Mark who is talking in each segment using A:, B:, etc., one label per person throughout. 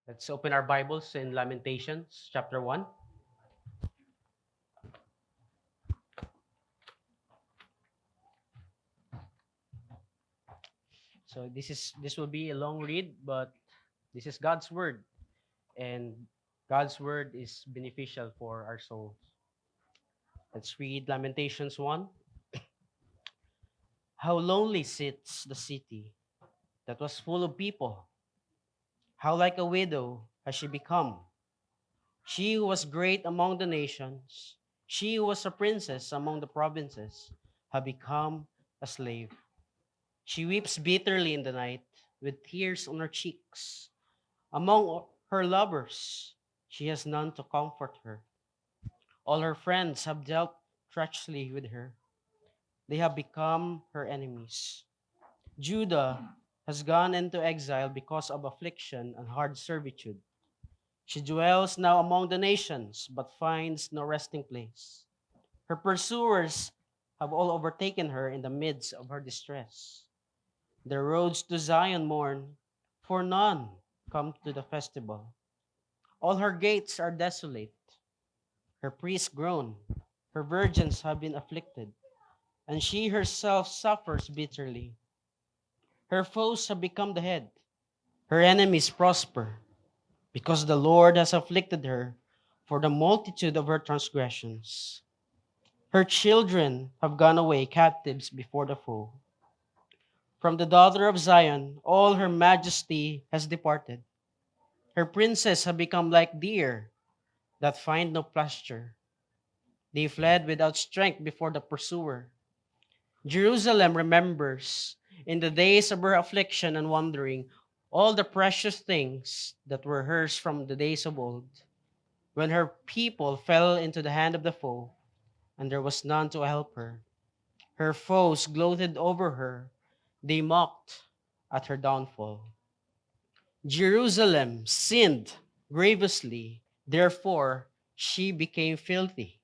A: Let's open our Bibles in Lamentations chapter 1. So this will be a long read, but this is God's word, and God's word is beneficial for our souls. Let's read Lamentations 1. How lonely sits the city that was full of people. How like a widow has she become. She who was great among the nations, she who was a princess among the provinces, have become a slave. She weeps bitterly in the night, with tears on her cheeks. Among her lovers, she has none to comfort her. All her friends have dealt treacherously with her. They have become her enemies. Judah has gone into exile because of affliction and hard servitude. She dwells now among the nations, but finds no resting place. Her pursuers have all overtaken her in the midst of her distress. The roads to Zion mourn, for none come to the festival. All her gates are desolate. Her priests groan. Her virgins have been afflicted, and she herself suffers bitterly. Her foes have become the head. Her enemies prosper, because the Lord has afflicted her for the multitude of her transgressions. Her children have gone away captives before the foe. From the daughter of Zion, all her majesty has departed. Her princes have become like deer that find no pasture. They fled without strength before the pursuer. Jerusalem remembers, in the days of her affliction and wandering, all the precious things that were hers from the days of old, when her people fell into the hand of the foe, and there was none to help her. Her foes gloated over her, they mocked at her downfall. Jerusalem sinned grievously, therefore she became filthy.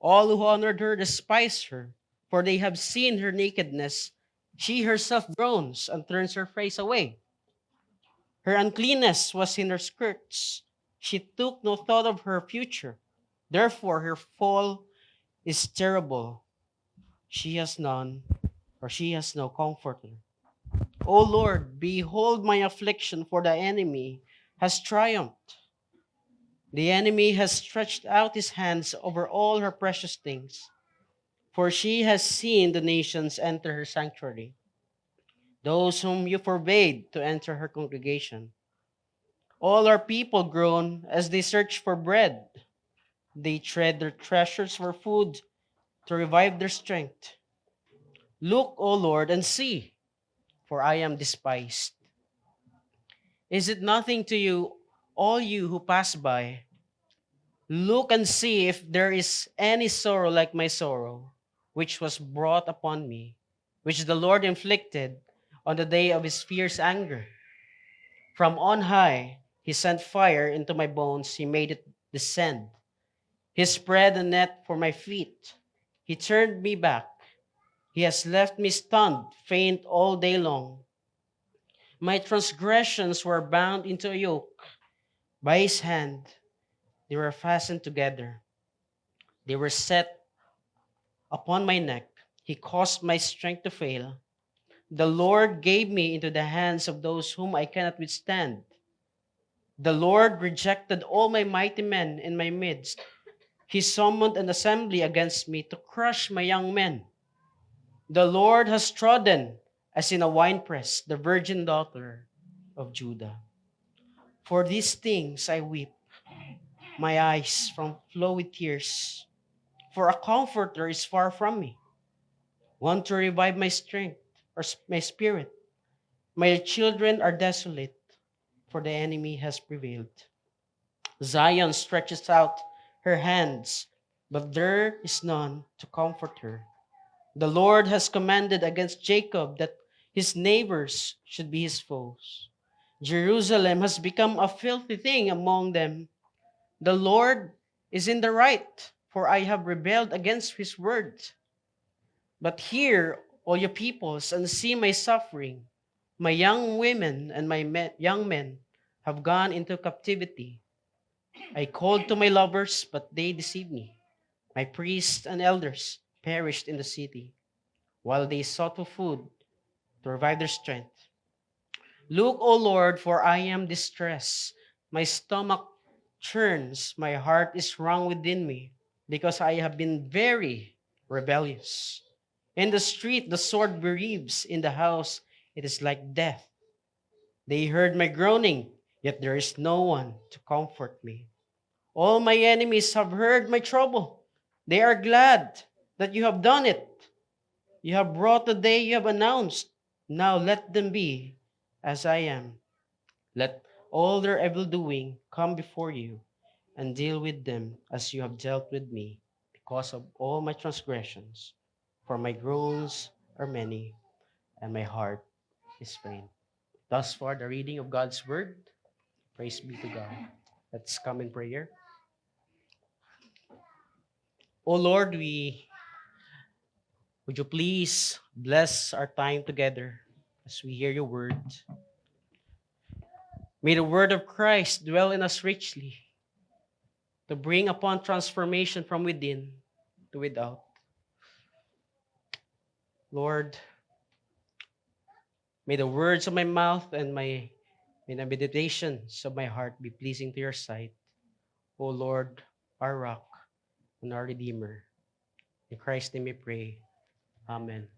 A: All who honored her despise her, for they have seen her nakedness. She herself groans and turns her face away. Her uncleanness was in her skirts. She took no thought of her future. Therefore her fall is terrible. She has none, or she has no comforter. O Lord, behold my affliction, for the enemy has triumphed. The enemy has stretched out his hands over all her precious things. For she has seen the nations enter her sanctuary, those whom you forbade to enter her congregation. All our people groan as they search for bread. They tread their treasures for food to revive their strength. Look, O Lord, and see, for I am despised. Is it nothing to you, all you who pass by? Look and see if there is any sorrow like my sorrow, which was brought upon me, which the Lord inflicted on the day of his fierce anger. From on high, he sent fire into my bones, he made it descend. He spread a net for my feet. He turned me back. He has left me stunned, faint all day long. My transgressions were bound into a yoke. By his hand, they were fastened together. They were set upon my neck. He caused my strength to fail. The Lord gave me into the hands of those whom I cannot withstand. The Lord rejected all my mighty men in my midst. He summoned an assembly against me to crush my young men. The Lord has trodden, as in a winepress, the virgin daughter of Judah. For these things I weep, my eyes from flow with tears. For a comforter is far from me, one to revive my strength or my spirit. My children are desolate, for the enemy has prevailed. Zion stretches out her hands, but there is none to comfort her. The Lord has commanded against Jacob that his neighbors should be his foes. Jerusalem has become a filthy thing among them. The Lord is in the right, for I have rebelled against his word. But hear, all you peoples, and see my suffering. My young women and my young men have gone into captivity. I called to my lovers, but they deceived me. My priests and elders perished in the city, while they sought for food to revive their strength. Look, O Lord, for I am distressed. My stomach churns, my heart is wrung within me, because I have been very rebellious. In the street, the sword bereaves. In the house, it is like death. They heard my groaning, yet there is no one to comfort me. All my enemies have heard my trouble. They are glad that you have done it. You have brought the day you have announced. Now let them be as I am. Let all their evil doing come before you, and deal with them as you have dealt with me, because of all my transgressions. For my groans are many, and my heart is faint. Thus far, the reading of God's word. Praise be to God. Let's come in prayer. O Lord, would you please bless our time together as we hear your word. May the word of Christ dwell in us richly to bring upon transformation from within to without. Lord, may the words of my mouth and may the meditations of my heart be pleasing to your sight. O Lord, our rock and our redeemer. In Christ's name we pray. Amen.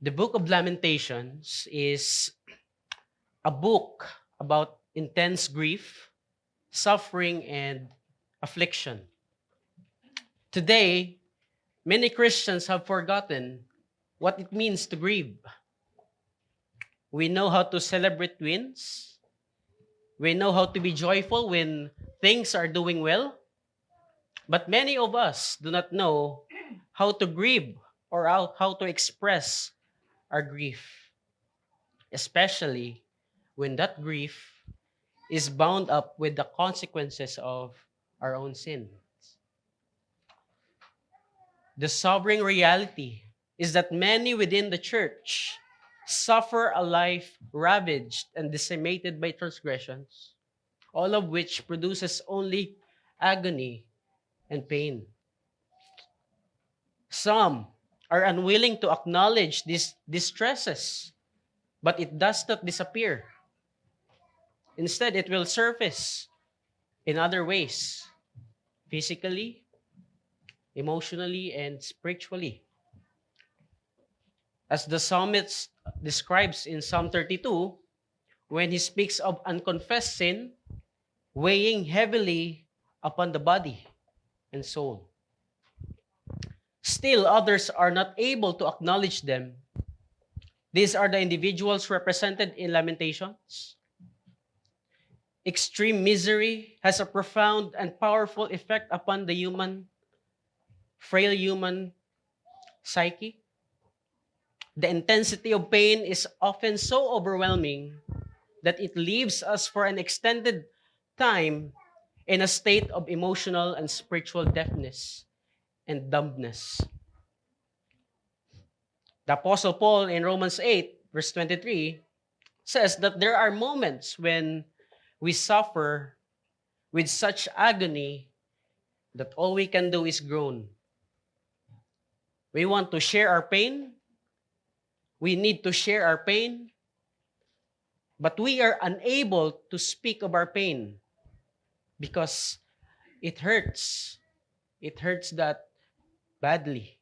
A: The Book of Lamentations is a book about intense grief, suffering, and affliction. Today, many Christians have forgotten what it means to grieve. We know how to celebrate wins. We know how to be joyful when things are doing well. But many of us do not know how to grieve or how to express our grief, especially when that grief is bound up with the consequences of our own sin. The sobering reality is that many within the church suffer a life ravaged and decimated by transgressions, all of which produces only agony and pain. Some are unwilling to acknowledge these distresses, but it does not disappear. Instead, it will surface in other ways, physically, emotionally, and spiritually. As the psalmist describes in Psalm 32, when he speaks of unconfessed sin weighing heavily upon the body and soul. Still, others are not able to acknowledge them. These are the individuals represented in Lamentations. Extreme misery has a profound and powerful effect upon the frail human psyche. The intensity of pain is often so overwhelming that it leaves us for an extended time in a state of emotional and spiritual deafness and dumbness. The Apostle Paul in Romans 8, verse 23, says that there are moments when we suffer with such agony that all we can do is groan. We want to share our pain. We need to share our pain. But we are unable to speak of our pain because it hurts. It hurts that badly.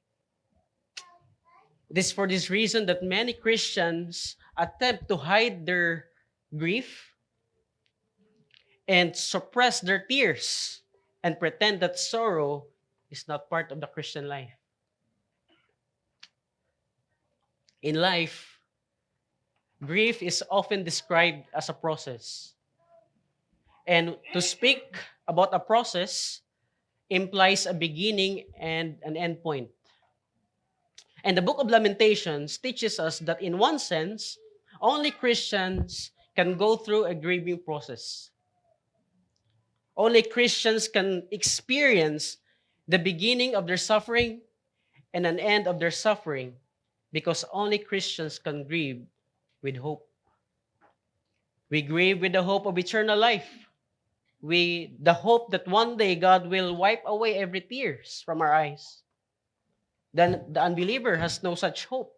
A: It is for this reason that many Christians attempt to hide their grief and suppress their tears and pretend that sorrow is not part of the Christian life. In life, grief is often described as a process. And to speak about a process implies a beginning and an end point. And the Book of Lamentations teaches us that in one sense, only Christians can go through a grieving process. Only Christians can experience the beginning of their suffering and an end of their suffering because only Christians can grieve with hope. We grieve with the hope of eternal life. The hope that one day God will wipe away every tears from our eyes. Then the unbeliever has no such hope.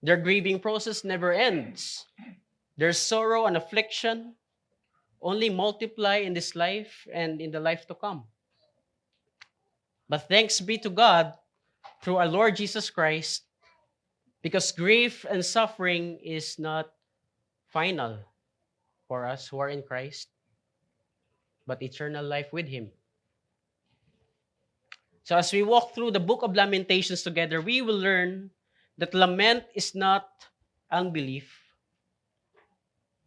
A: Their grieving process never ends. Their sorrow and affliction only multiply in this life and in the life to come. But thanks be to God through our Lord Jesus Christ, because grief and suffering is not final for us who are in Christ, but eternal life with Him. So as we walk through the book of Lamentations together, we will learn that lament is not unbelief,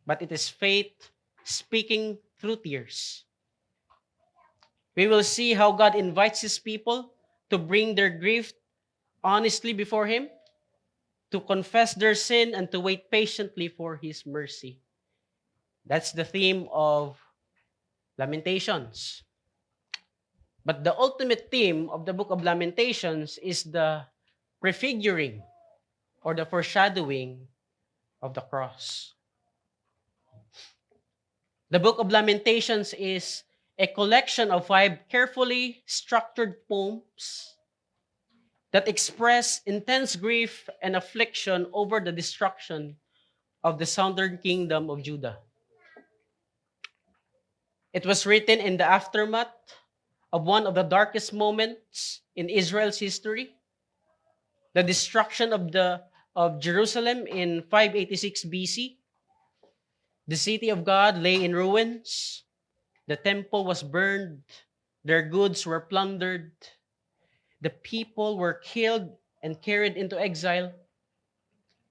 A: but it is faith speaking through tears. We will see how God invites His people to bring their grief honestly before Him, to confess their sin, and to wait patiently for His mercy. That's the theme of Lamentations. But the ultimate theme of the book of Lamentations is the prefiguring or the foreshadowing of the cross. The book of Lamentations is a collection of 5 carefully structured poems that express intense grief and affliction over the destruction of the southern kingdom of Judah. It was written in the aftermath of one of the darkest moments in Israel's history, the destruction of Jerusalem in 586 BC. The city of God lay in ruins. The temple was burned. Their goods were plundered. The people were killed and carried into exile.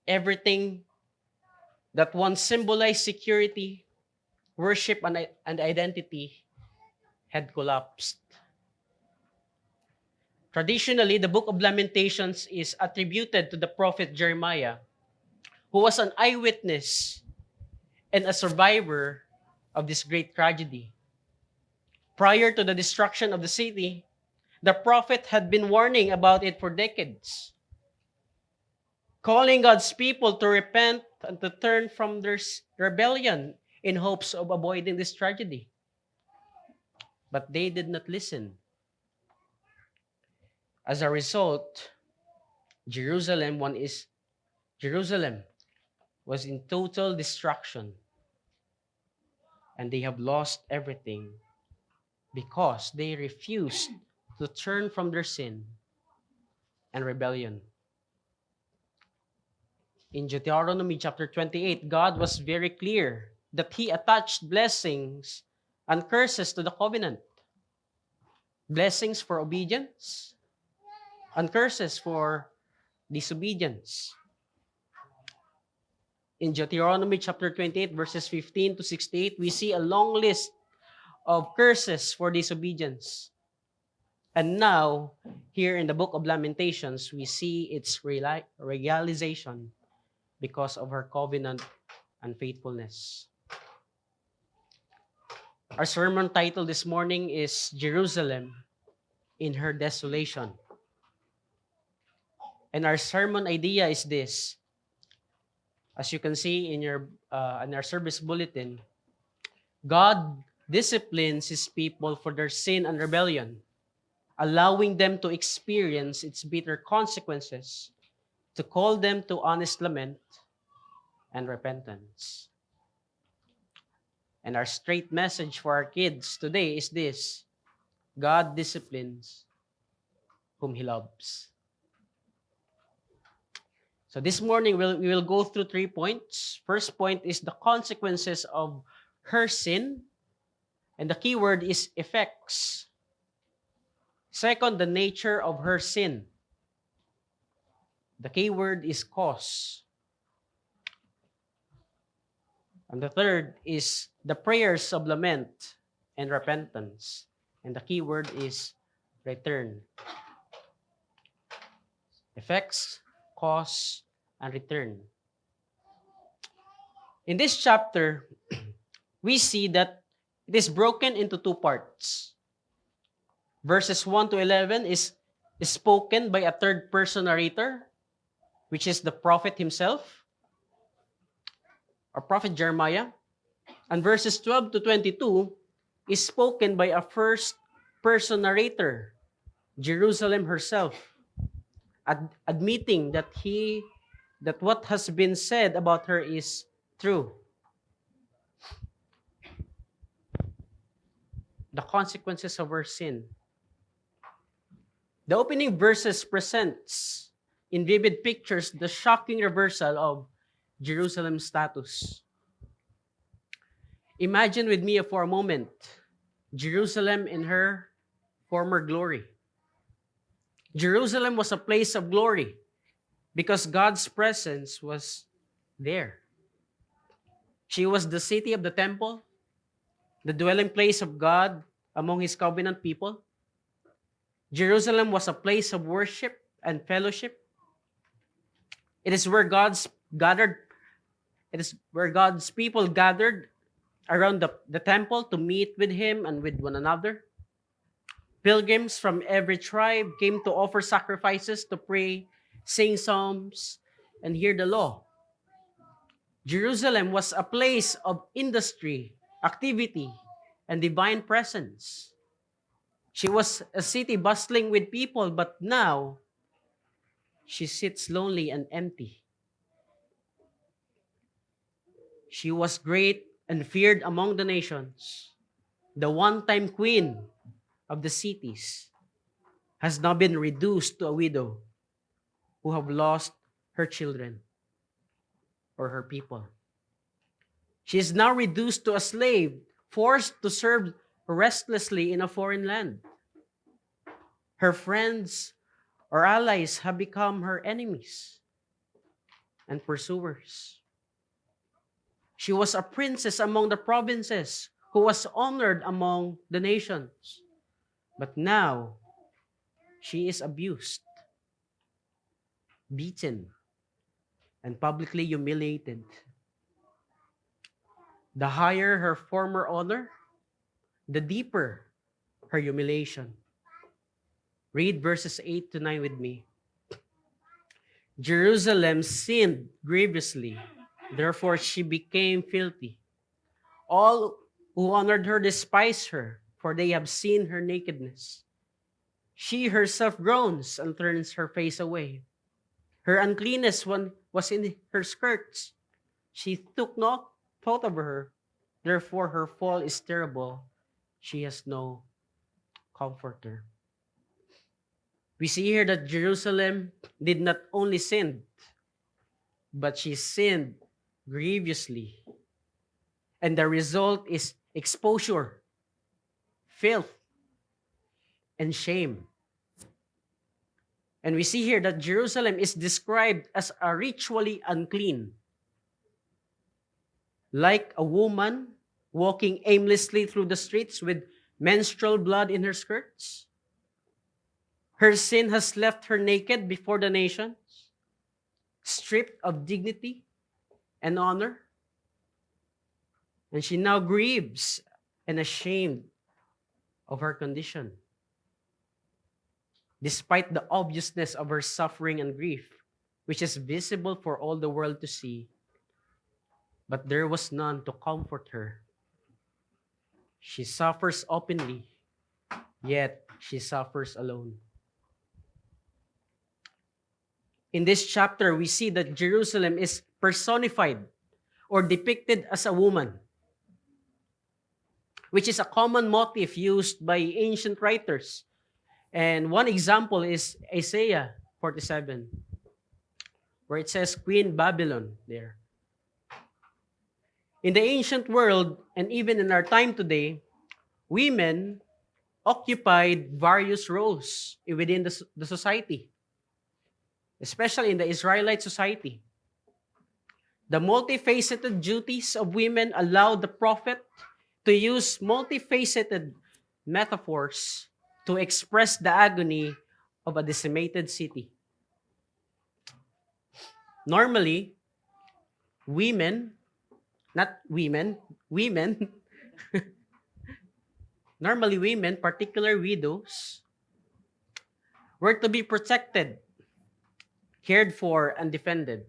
A: Everything that once symbolized security, worship, and identity had collapsed. Traditionally, the book of Lamentations is attributed to the prophet Jeremiah, who was an eyewitness and a survivor of this great tragedy. Prior to the destruction of the city, the prophet had been warning about it for decades, calling God's people to repent and to turn from their rebellion in hopes of avoiding this tragedy. But they did not listen. As a result, Jerusalem was in total destruction, and they have lost everything because they refused to turn from their sin and rebellion. In Deuteronomy chapter 28, God was very clear that He attached blessings and curses to the covenant. Blessings for obedience and curses for disobedience. In Deuteronomy chapter 28, verses 15 to 68, we see a long list of curses for disobedience. And now, here in the book of Lamentations, we see its realization because of her covenant and faithfulness. Our sermon title this morning is Jerusalem in Her Desolation. And our sermon idea is this. As you can see in our service bulletin, God disciplines His people for their sin and rebellion, allowing them to experience its bitter consequences, to call them to honest lament and repentance. And our straight message for our kids today is this: God disciplines whom He loves. So this morning, we will go through 3 points. First point is the consequences of her sin, and the key word is effects. Second, the nature of her sin. The key word is cause. And the third is the prayers of lament and repentance. And the key word is return. Effects, cause, and return. In this chapter, we see that it is broken into 2 parts. Verses 1 to 11 is spoken by a third-person narrator. which is the prophet himself, or prophet Jeremiah. And verses 12 to 22 is spoken by a first-person narrator, Jerusalem herself, admitting that what has been said about her is true. The consequences of her sin. The opening verses presents in vivid pictures the shocking reversal of Jerusalem's status. Imagine with me for a moment Jerusalem in her former glory. Jerusalem was a place of glory because God's presence was there. She was the city of the temple, the dwelling place of God among his covenant people. Jerusalem was a place of worship and fellowship. It is where God's people gathered around the temple to meet with him and with one another. Pilgrims from every tribe came to offer sacrifices, to pray, sing psalms, and hear the law. Jerusalem was a place of industry, activity, and divine presence. She was a city bustling with people, but now she sits lonely and empty. She was great and feared among the nations. The one-time queen of the cities has now been reduced to a widow who have lost her children or her people. She is now reduced to a slave, forced to serve restlessly in a foreign land. Her friends or allies have become her enemies and pursuers. She was a princess among the provinces who was honored among the nations. But now, she is abused, beaten, and publicly humiliated. The higher her former honor, the deeper her humiliation. Read verses 8 to 9 with me. Jerusalem sinned grievously, therefore she became filthy. All who honored her despise her, for they have seen her nakedness. She herself groans and turns her face away. Her uncleanness was in her skirts. She took no thought of her. Therefore her fall is terrible. She has no comforter. We see here that Jerusalem did not only sin, but she sinned grievously. And the result is exposure, filth, and shame. And we see here that Jerusalem is described as a ritually unclean. Like a woman walking aimlessly through the streets with menstrual blood in her skirts. Her sin has left her naked before the nations, stripped of dignity and honor. And she now grieves and ashamed of her condition. Despite the obviousness of her suffering and grief, which is visible for all the world to see, but there was none to comfort her. She suffers openly, yet she suffers alone. In this chapter, we see that Jerusalem is personified or depicted as a woman, which is a common motif used by ancient writers. And one example is Isaiah 47, where it says Queen Babylon there. In the ancient world, and even in our time today, women occupied various roles within the society, especially in the Israelite society. The multifaceted duties of women allowed the prophet to use multifaceted metaphors to express the agony of a decimated city. Normally, women, normally women, particular widows, were to be protected, cared for, and defended.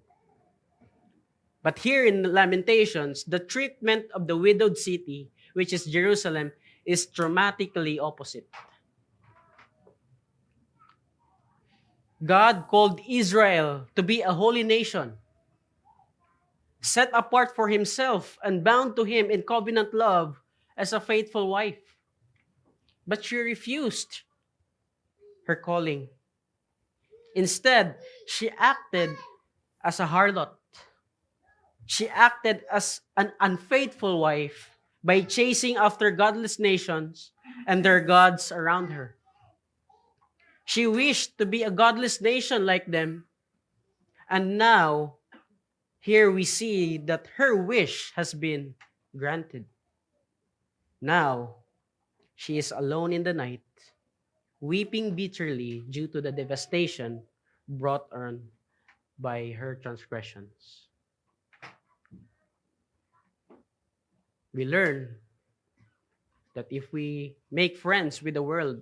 A: But here in Lamentations, the treatment of the widowed city, which is Jerusalem, is dramatically opposite. God called Israel to be a holy nation, set apart for himself and bound to him in covenant love as a faithful wife. But she refused her calling. Instead, she acted as a harlot. She acted as an unfaithful wife by chasing after godless nations and their gods around her. She wished to be a godless nation like them, and now here we see that her wish has been granted. Now, she is alone in the night, weeping bitterly due to the devastation brought on by her transgressions. We learn that if we make friends with the world,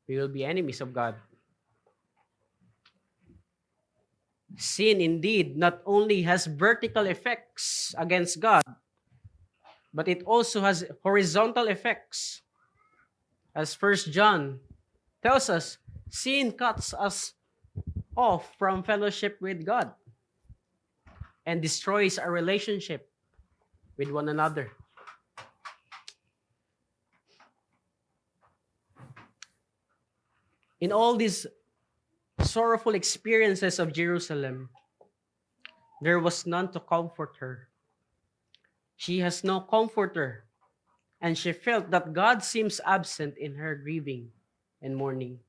A: we will be enemies of God. Sin indeed not only has vertical effects against God, but it also has horizontal effects. As 1 John tells us, sin cuts us off from fellowship with God and destroys our relationship with one another. In all these sorrowful experiences of Jerusalem, there was none to comfort her. She has no comforter, and she felt that God seems absent in her grieving and mourning.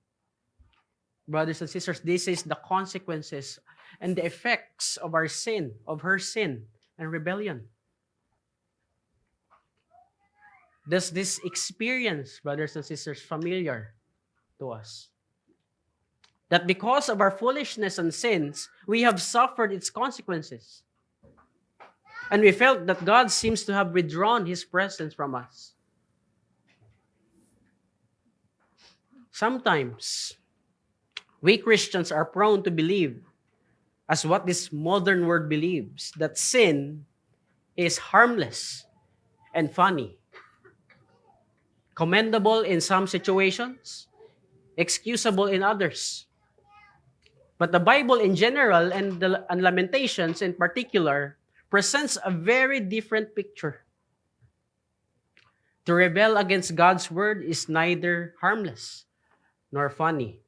A: Brothers and sisters, this is the consequences and the effects of our sin, of her sin and rebellion. Does this experience, brothers and sisters, familiar to us? That because of our foolishness and sins, we have suffered its consequences. And we felt that God seems to have withdrawn his presence from us. Sometimes, we Christians are prone to believe, as what this modern world believes, that sin is harmless and funny, commendable in some situations, excusable in others. But the Bible in general and Lamentations in particular presents a very different picture. To rebel against God's word is neither harmless nor funny.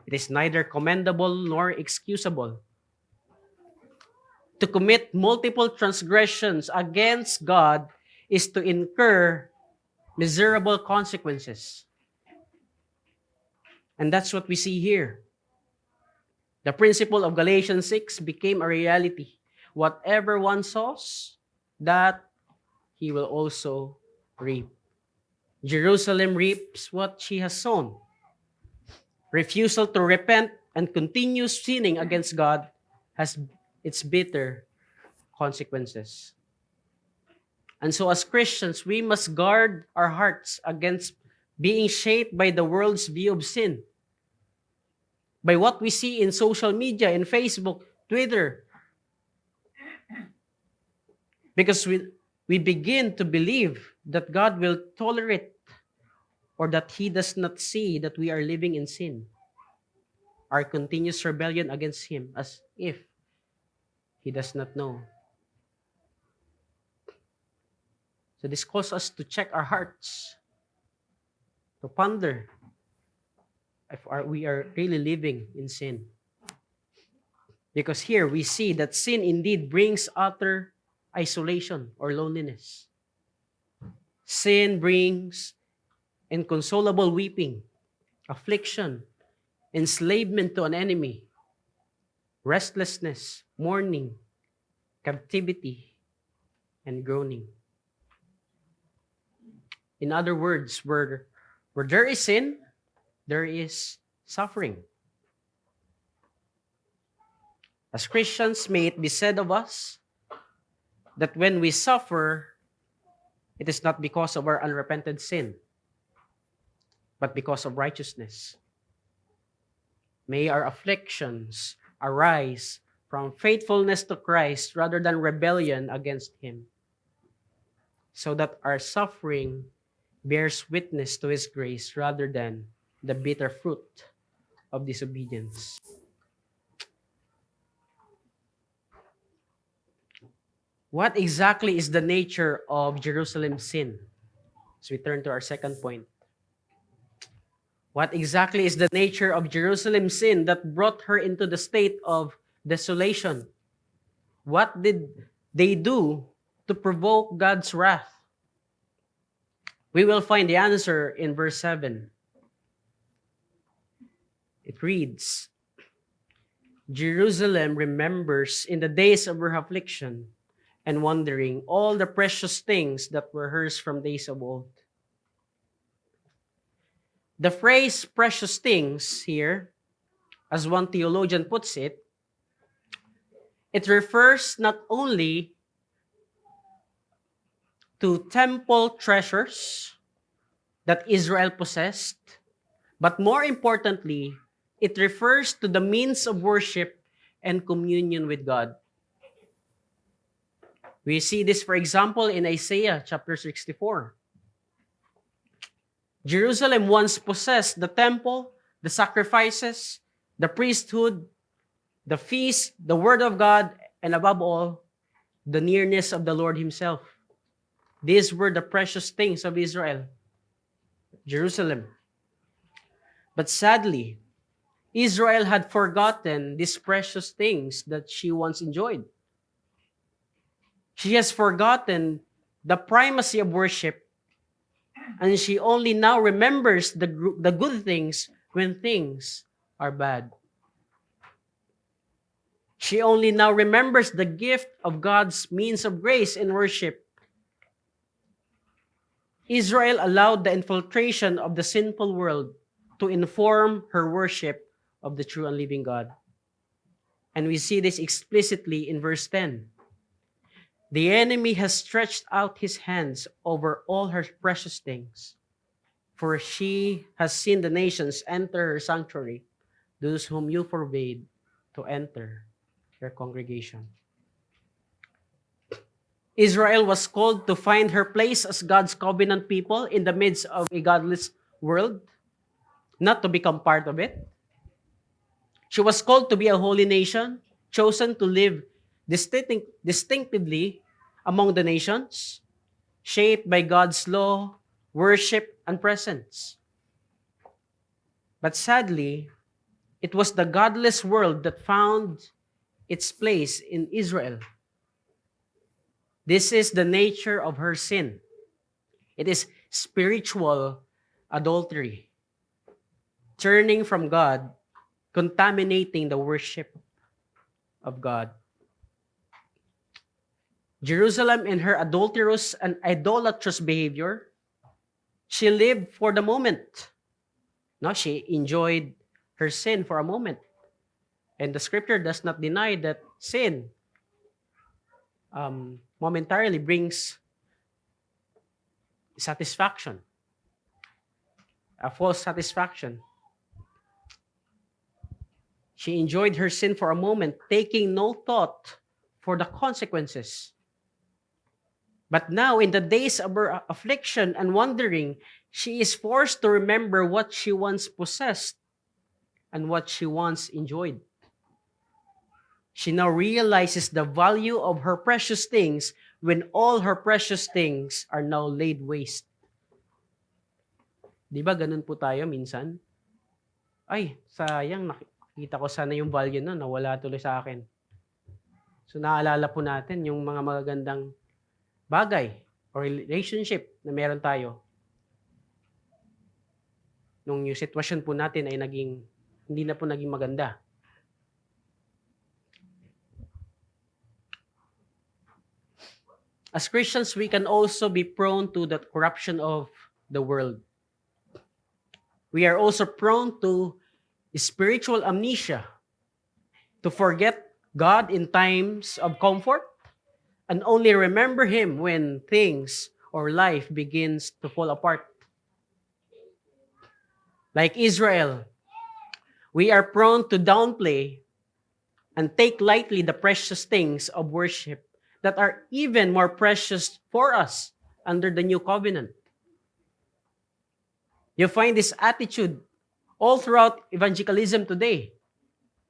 A: It is neither commendable nor excusable. To commit multiple transgressions against God is to incur miserable consequences. And that's what we see here. The principle of Galatians 6 became a reality. Whatever one sows, that he will also reap. Jerusalem reaps what she has sown. Refusal to repent and continuous sinning against God has its bitter consequences. And so as Christians, we must guard our hearts against being shaped by the world's view of sin, by what we see in social media, in Facebook, Twitter. Because we begin to believe that God will tolerate or that he does not see that we are living in sin. Our continuous rebellion against him as if he does not know. So this calls us to check our hearts, to ponder if we are really living in sin. Because here we see that sin indeed brings utter isolation or loneliness. Sin brings inconsolable weeping, affliction, enslavement to an enemy, restlessness, mourning, captivity, and groaning. In other words, where there is sin, there is suffering. As Christians, may it be said of us that when we suffer, it is not because of our unrepented sin, but because of righteousness. May our afflictions arise from faithfulness to Christ rather than rebellion against Him, so that our suffering bears witness to His grace rather than the bitter fruit of disobedience. What exactly is the nature of Jerusalem's sin? So we turn to our second point. What exactly is the nature of Jerusalem's sin that brought her into the state of desolation? What did they do to provoke God's wrath? We will find the answer in verse 7. It reads, Jerusalem remembers in the days of her affliction and wandering all the precious things that were hers from days of old. The phrase precious things here, as one theologian puts it, it refers not only to temple treasures that Israel possessed, but more importantly, it refers to the means of worship and communion with God. We see this, for example, in Isaiah chapter 64. Jerusalem once possessed the temple, the sacrifices, the priesthood, the feast, the word of God, and above all, the nearness of the Lord Himself. These were the precious things of Israel, Jerusalem. But sadly, Israel had forgotten these precious things that she once enjoyed. She has forgotten the primacy of worship, and she only now remembers the good things when things are bad. She only now remembers the gift of God's means of grace in worship. Israel allowed the infiltration of the sinful world to inform her worship of the true and living God. And we see this explicitly in verse 10. The enemy has stretched out his hands over all her precious things, for she has seen the nations enter her sanctuary, those whom you forbade to enter your congregation. Israel was called to find her place as God's covenant people in the midst of a godless world, not to become part of it. She was called to be a holy nation, chosen to live distinctively among the nations, shaped by God's law, worship, and presence. But sadly, it was the godless world that found its place in Israel. This is the nature of her sin. It is spiritual adultery, turning from God, contaminating the worship of God. Jerusalem, in her adulterous and idolatrous behavior, she lived for the moment. No, she enjoyed her sin for a moment. And the scripture does not deny that sin momentarily brings satisfaction, a false satisfaction. She enjoyed her sin for a moment, taking no thought for the consequences. But now, in the days of her affliction and wandering, she is forced to remember what she once possessed and what she once enjoyed. She now realizes the value of her precious things when all her precious things are now laid waste. Di ba ganun po tayo minsan? Ay, sayang, nakita ko sana yung value nun, nawala tuloy sa akin. So naalala po natin yung mga magagandang bagay or relationship na meron tayo. Nung yung sitwasyon po natin ay hindi na po naging maganda. As Christians, we can also be prone to the corruption of the world. We are also prone to spiritual amnesia, to forget God in times of comfort and only remember Him when things or life begins to fall apart. Like Israel, We are prone to downplay and take lightly the precious things of worship that are even more precious for us under the new covenant. You find this attitude all throughout evangelicalism today.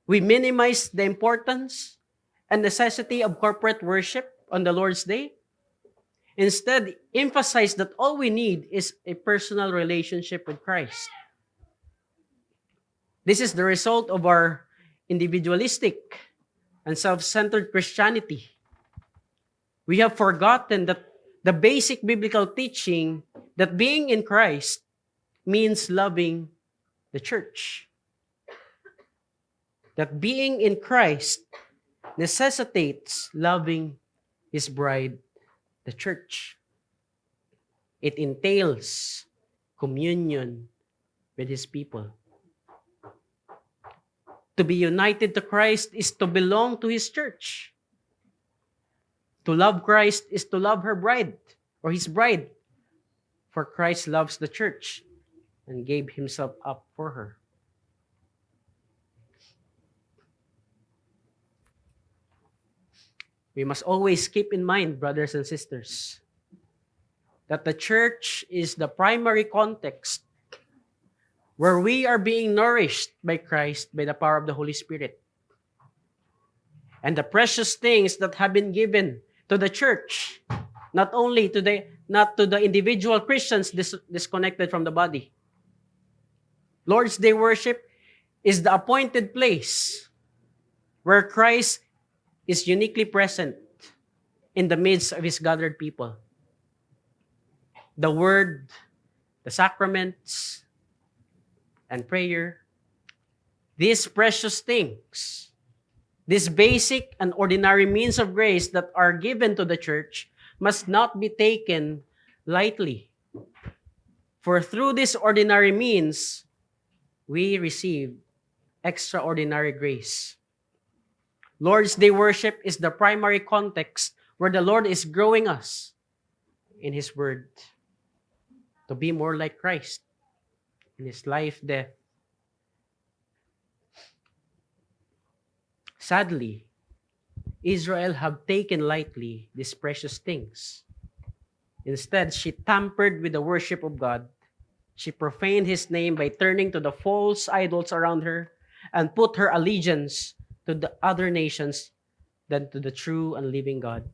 A: We minimize the importance and necessity of corporate worship on the Lord's Day. Instead, emphasize that all we need is a personal relationship with Christ. This is the result of our individualistic and self-centered Christianity. We have forgotten that the basic biblical teaching that being in Christ means loving the church. That being in Christ necessitates loving His bride, the church. It entails communion with His people. To be united to Christ is to belong to His church. To love Christ is to love her bride or His bride. For Christ loves the church and gave Himself up for her. We must always keep in mind, brothers and sisters, that the church is the primary context where we are being nourished by Christ by the power of the Holy Spirit. And the precious things that have been given to the church, not to the individual Christians disconnected from the body. Lord's Day worship is the appointed place where Christ is uniquely present in the midst of His gathered people. The Word, the sacraments, and prayer, these precious things, these basic and ordinary means of grace that are given to the church must not be taken lightly. For through these ordinary means, we receive extraordinary grace. Lord's Day worship is the primary context where the Lord is growing us in His Word to be more like Christ in His life, death. Sadly, Israel have taken lightly these precious things. Instead, she tampered with the worship of God. She profaned His name by turning to the false idols around her and put her allegiance to the other nations than to the true and living God.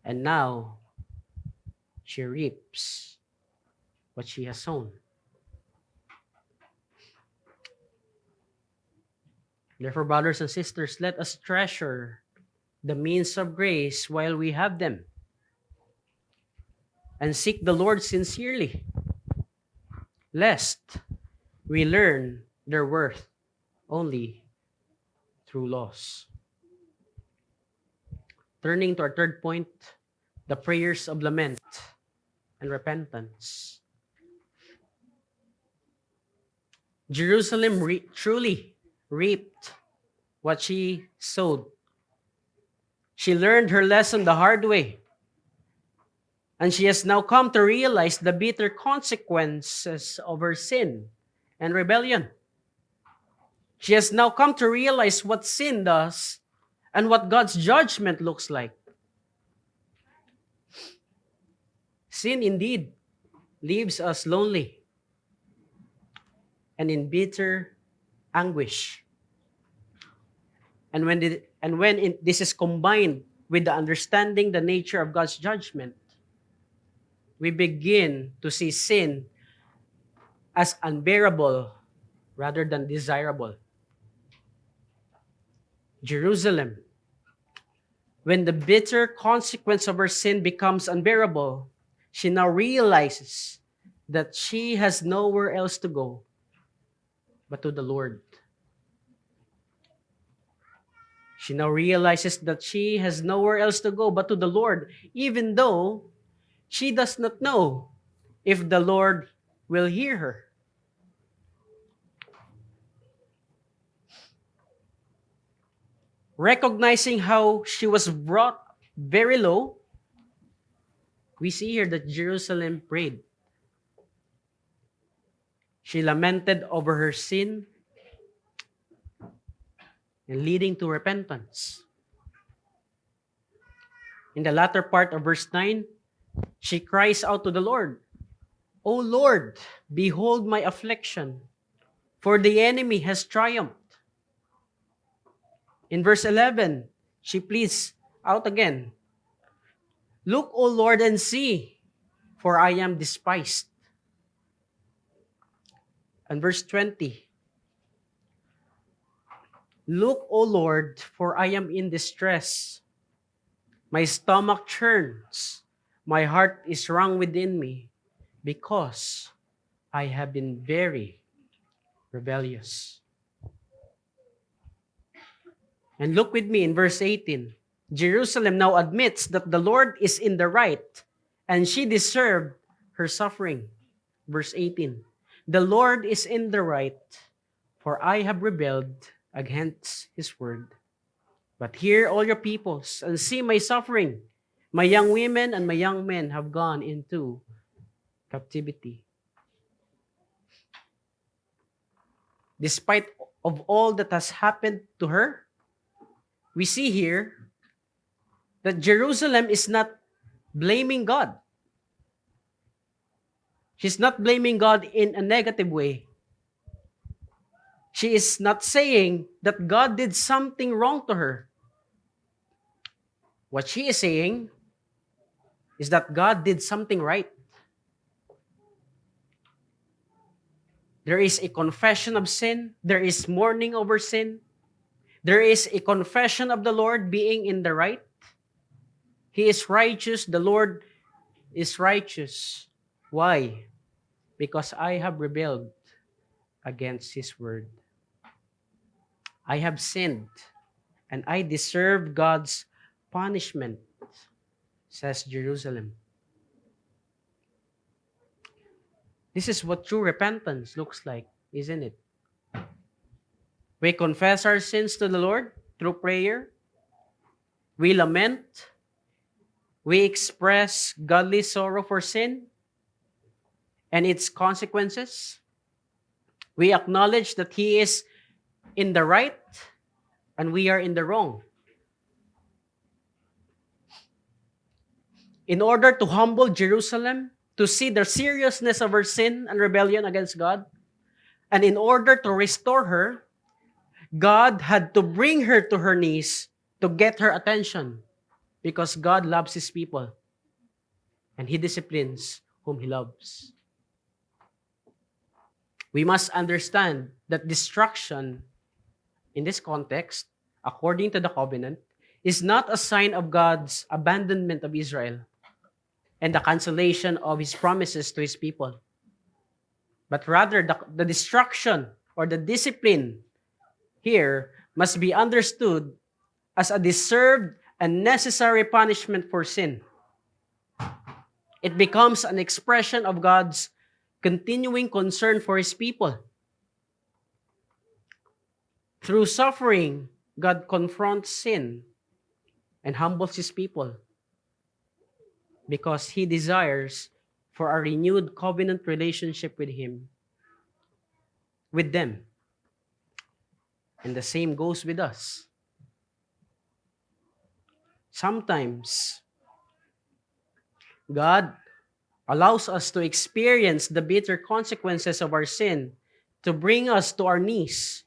A: And now, she reaps what she has sown. Therefore, brothers and sisters, let us treasure the means of grace while we have them, and seek the Lord sincerely, lest we learn their worth only through loss. Turning to our third point, the prayers of lament and repentance. Jerusalem truly reaped what she sowed. She learned her lesson the hard way, and she has now come to realize the bitter consequences of her sin and rebellion. She has now come to realize what sin does and what God's judgment looks like. Sin indeed leaves us lonely and in bitter anguish. And when this is combined with the understanding the nature of God's judgment, we begin to see sin as unbearable rather than desirable. Jerusalem, when the bitter consequence of her sin becomes unbearable, she now realizes that she has nowhere else to go but to the Lord. She now realizes that she has nowhere else to go but to the Lord, even though she does not know if the Lord will hear her. Recognizing how she was brought very low, we see here that Jerusalem prayed. She lamented over her sin and leading to repentance. In the latter part of verse 9, she cries out to the Lord, O Lord, behold my affliction, for the enemy has triumphed. In verse 11, she pleads out again, Look, O Lord, and see, for I am despised. And verse 20, Look, O Lord, for I am in distress. My stomach churns, my heart is wrung within me, because I have been very rebellious. And look with me in verse 18. Jerusalem now admits that the Lord is in the right, and she deserved her suffering. Verse 18. The Lord is in the right, for I have rebelled against his word. But hear all your peoples, and see my suffering. My young women and my young men have gone into captivity. Despite of all that has happened to her, we see here that Jerusalem is not blaming God. She's not blaming God in a negative way. She is not saying that God did something wrong to her. What she is saying is that God did something right. There is a confession of sin. There is mourning over sin. There is a confession of the Lord being in the right. He is righteous. The Lord is righteous. Why? Because I have rebelled against his word. I have sinned, and I deserve God's punishment, says Jerusalem. This is what true repentance looks like, isn't it? We confess our sins to the Lord through prayer. We lament. We express godly sorrow for sin and its consequences. We acknowledge that he is in the right and we are in the wrong. In order to humble Jerusalem, to see the seriousness of her sin and rebellion against God, and in order to restore her, God had to bring her to her knees to get her attention, because God loves his people and he disciplines whom he loves. We must understand that destruction in this context, according to the covenant, is not a sign of God's abandonment of Israel and the cancellation of his promises to his people, but rather the destruction or the discipline here must be understood as a deserved and necessary punishment for sin. It becomes an expression of God's continuing concern for his people. Through suffering, God confronts sin and humbles his people because he desires for a renewed covenant relationship with him, with them. And the same goes with us. Sometimes, God allows us to experience the bitter consequences of our sin to bring us to our knees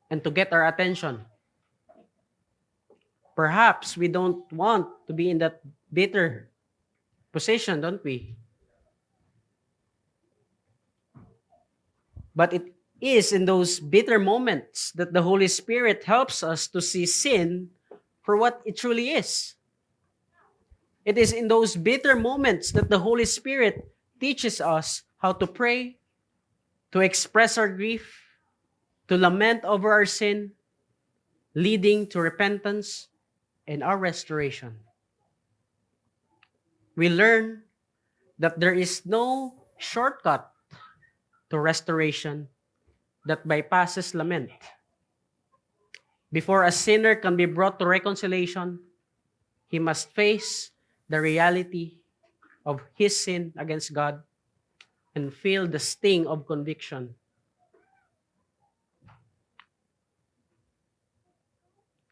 A: and to get our attention. Perhaps we don't want to be in that bitter position, don't we? But it is in those bitter moments that the Holy Spirit helps us to see sin for what it truly is. It is in those bitter moments that the Holy Spirit teaches us how to pray, to express our grief, to lament over our sin, leading to repentance and our restoration. We learn that there is no shortcut to restoration that bypasses lament. Before a sinner can be brought to reconciliation, he must face the reality of his sin against God and feel the sting of conviction.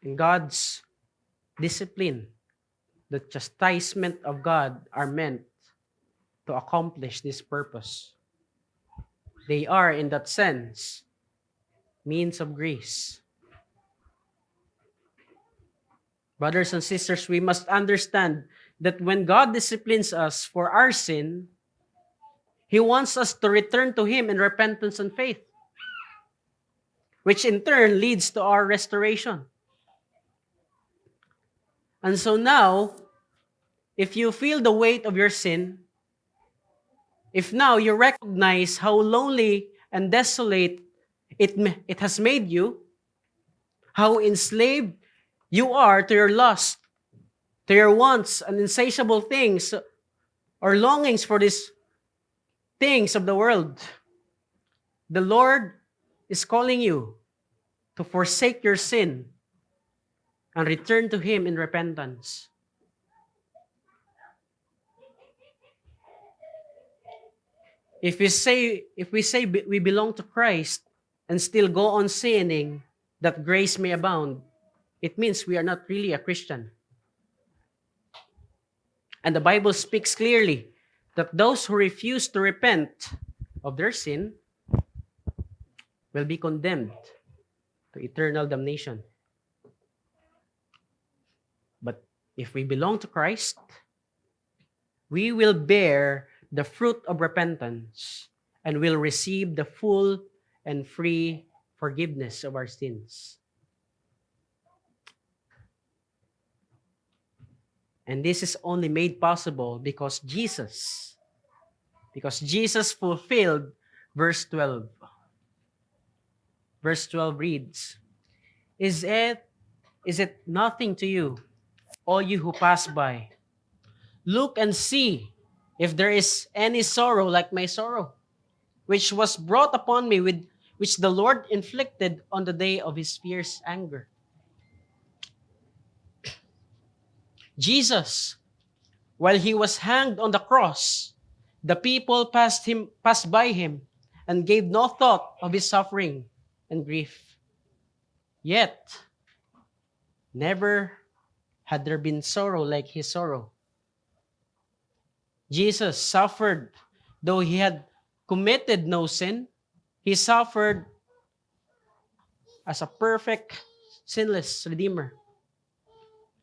A: In God's discipline, the chastisement of God are meant to accomplish this purpose. They are, in that sense, means of grace. Brothers and sisters, we must understand that when God disciplines us for our sin, He wants us to return to Him in repentance and faith, which in turn leads to our restoration. And so now, if you feel the weight of your sin, if now you recognize how lonely and desolate it has made you, how enslaved you are to your lust, to your wants and insatiable things or longings for these things of the world, the Lord is calling you to forsake your sin and return to Him in repentance. If we say we belong to Christ and still go on sinning that grace may abound, it means we are not really a Christian. And the Bible speaks clearly that those who refuse to repent of their sin will be condemned to eternal damnation. But if we belong to Christ, we will bear the fruit of repentance and will receive the full and free forgiveness of our sins. And this is only made possible because Jesus fulfilled verse 12. Verse 12 reads, Is it nothing to you, all you who pass by? Look and see if there is any sorrow like my sorrow, which was brought upon me which the Lord inflicted on the day of His fierce anger. Jesus, while He was hanged on the cross, the people passed by Him and gave no thought of His suffering and grief. Yet, never had there been sorrow like His sorrow. Jesus suffered, though He had committed no sin. He suffered as a perfect, sinless Redeemer.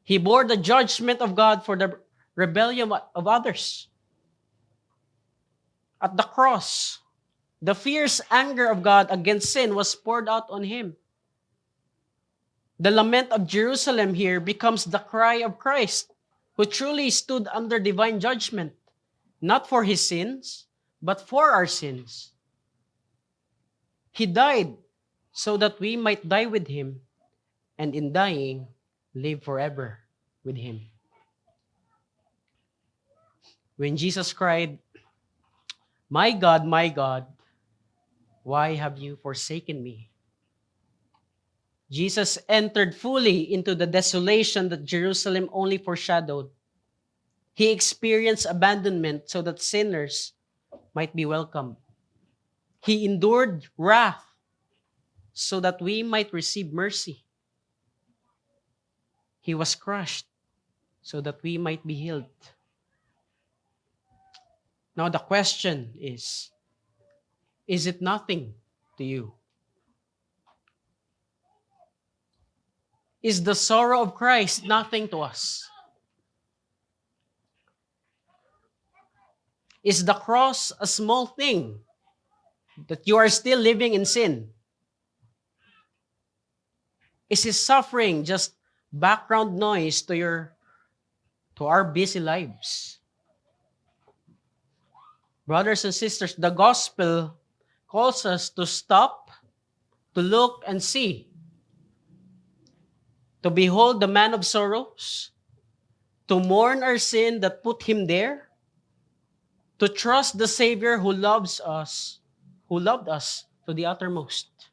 A: He bore the judgment of God for the rebellion of others. At the cross, the fierce anger of God against sin was poured out on Him. The lament of Jerusalem here becomes the cry of Christ, who truly stood under divine judgment, not for His sins, but for our sins. He died so that we might die with Him, and in dying, live forever with Him. When Jesus cried, my God, why have you forsaken me? Jesus entered fully into the desolation that Jerusalem only foreshadowed. He experienced abandonment so that sinners might be welcomed. He endured wrath so that we might receive mercy. He was crushed so that we might be healed. Now the question is it nothing to you? Is the sorrow of Christ nothing to us? Is the cross a small thing that you are still living in sin? Is His suffering just background noise to our busy lives? Brothers and sisters, the gospel calls us to stop, to look and see, to behold the man of sorrows, to mourn our sin that put Him there, to trust the Savior who loved us to the uttermost,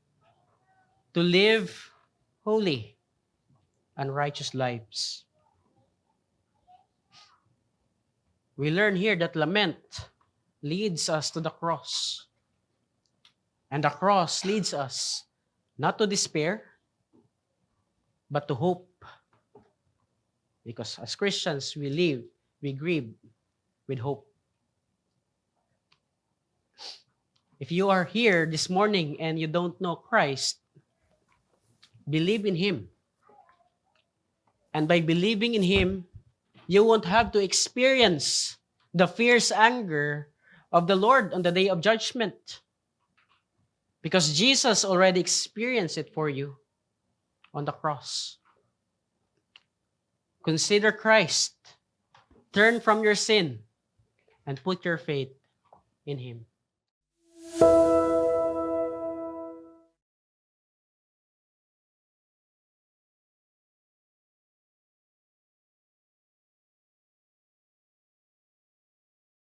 A: to live holy and righteous lives. We learn here that lament leads us to the cross. And the cross leads us not to despair, but to hope. Because as Christians, we live, we grieve with hope. If you are here this morning and you don't know Christ, believe in Him. And by believing in Him, you won't have to experience the fierce anger of the Lord on the day of judgment. Because Jesus already experienced it for you on the cross. Consider Christ. Turn from your sin and put your faith in Him.